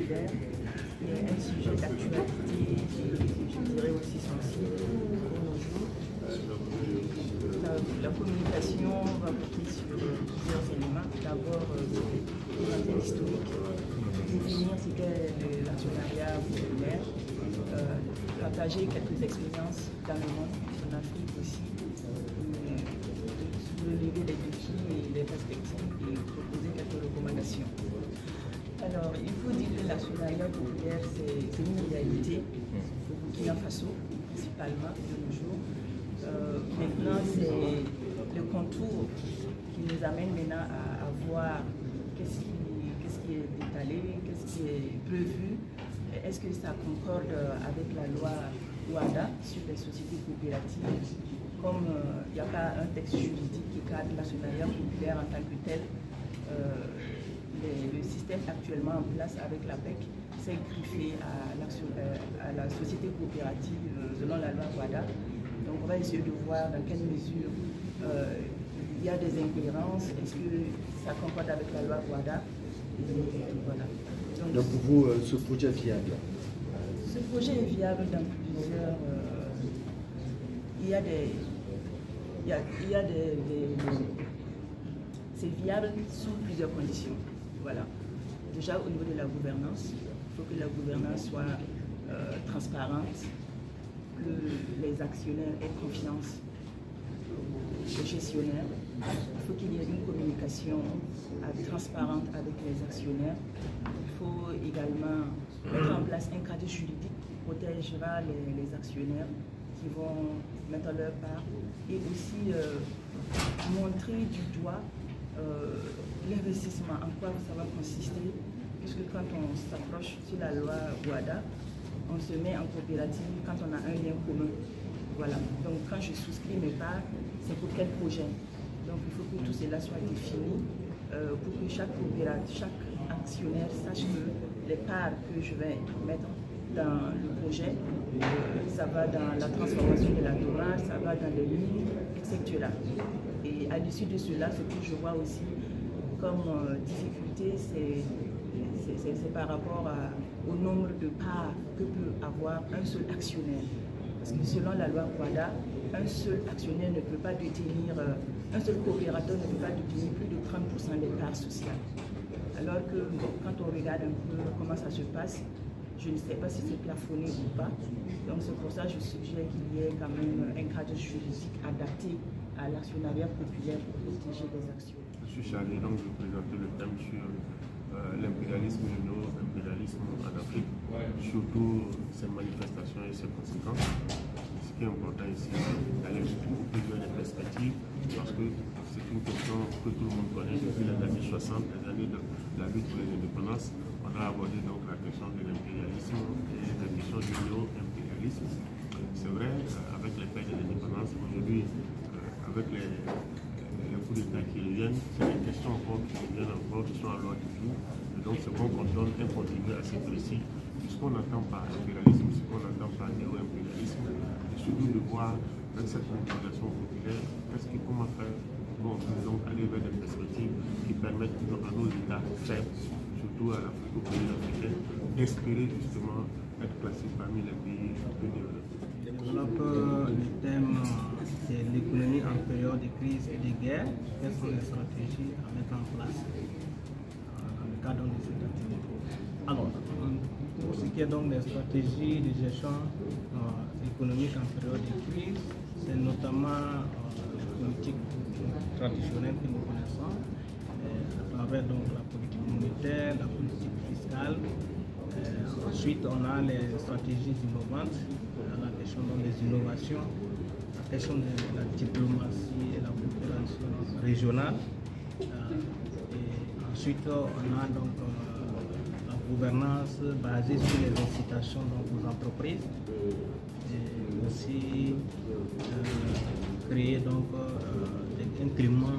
populaire est un sujet d'actualité, je dirais aussi sensible pour nos jours. La communication va porter sur plusieurs éléments. D'abord, une historique, définir ce qu'est l'actionnariat populaire, partager quelques expériences dans le monde, en Afrique aussi, soulever les défis et les perspectives et proposer quelques recommandations. Alors, il faut dire que l'actionnariat populaire, c'est une réalité au Burkina Faso, principalement de nos jours. Maintenant, c'est le contour qui nous amène maintenant à voir qu'est-ce qui est étalé, qu'est-ce qui est prévu, est-ce que ça concorde avec la loi WADA sur les sociétés coopératives. Comme il n'y a pas un texte juridique qui cadre l'actionnariat populaire en tant que tel, le système actuellement en place avec la PEC s'est greffé à la société coopérative selon la loi WADA. Donc on va essayer de voir dans quelle mesure il y a des incohérences, est-ce que ça concorde avec la loi WADA. Voilà. Donc pour vous, ce projet est viable? Ce projet est viable dans plusieurs... c'est viable sous plusieurs conditions. Voilà. Déjà au niveau de la gouvernance, il faut que la gouvernance soit transparente, que les actionnaires aient confiance aux gestionnaires. Il faut qu'il y ait une communication transparente avec les actionnaires. Il faut également mettre en place un cadre juridique qui protégera les actionnaires qui vont mettre leur part et aussi montrer du doigt l'investissement, en quoi ça va consister, puisque quand on s'approche sur la loi WADA, on se met en coopérative quand on a un lien commun. Voilà. Donc quand je souscris mes parts, c'est pour quel projet? Donc il faut que tout cela soit défini pour que chaque actionnaire sache que les parts que je vais mettre dans le projet, ça va dans la transformation de la tomate, ça va dans les mines, etc. Et à l'issue de cela, ce que je vois aussi comme difficulté, c'est par rapport au nombre de parts que peut avoir un seul actionnaire. Parce que selon la loi WADA, un seul actionnaire ne peut pas détenir, un seul coopérateur ne peut pas détenir plus de 30% des parts sociales. Alors que quand on regarde un peu comment ça se passe, je ne sais pas si c'est plafonné ou pas. Donc c'est pour ça que je suggère qu'il y ait quand même un cadre juridique adapté à l'actionnariat populaire pour protéger les actions. Je suis chargé donc de présenter le thème sur l'impérialisme du Nord, l'impérialisme en Afrique, surtout ses manifestations et ses conséquences. Ce qui est important ici, c'est d'aller beaucoup plus vers les perspectives, parce que c'est une question que tout le monde connaît depuis les années 60, les années de la lutte pour les indépendances. On a abordé donc la question de l'impérialisme et la question du néo-impérialisme. C'est vrai, avec les pays de l'indépendance, aujourd'hui, avec les coups d'État qui reviennent, c'est des questions encore qui reviennent encore, qui sont à l'ordre du jour. Et donc c'est bon qu'on donne un contenu assez précis. Ce qu'on entend par impérialisme, ce qu'on entend par néo-impérialisme, et surtout de voir avec cette mobilisation populaire, comment faire pour donc aller vers des perspectives qui permettent à nos États faibles, surtout à l'Afrique, aux pays africains, d'espérer justement être classés parmi les pays plus développés. Le thème, c'est l'économie en période de crise et de guerre. Quelles sont les stratégies à mettre en place dans le cadre de cette activité? Alors, pour ce qui est donc des stratégies de gestion économique en période de crise, c'est notamment la politique traditionnelle que nous connaissons, à travers donc la politique monétaire, la politique fiscale. Ensuite, on a les stratégies innovantes, la question des innovations, la question de la diplomatie et la coopération régionale. Et ensuite, on a donc la gouvernance basée sur les incitations donc, aux entreprises. Et aussi créer donc un climat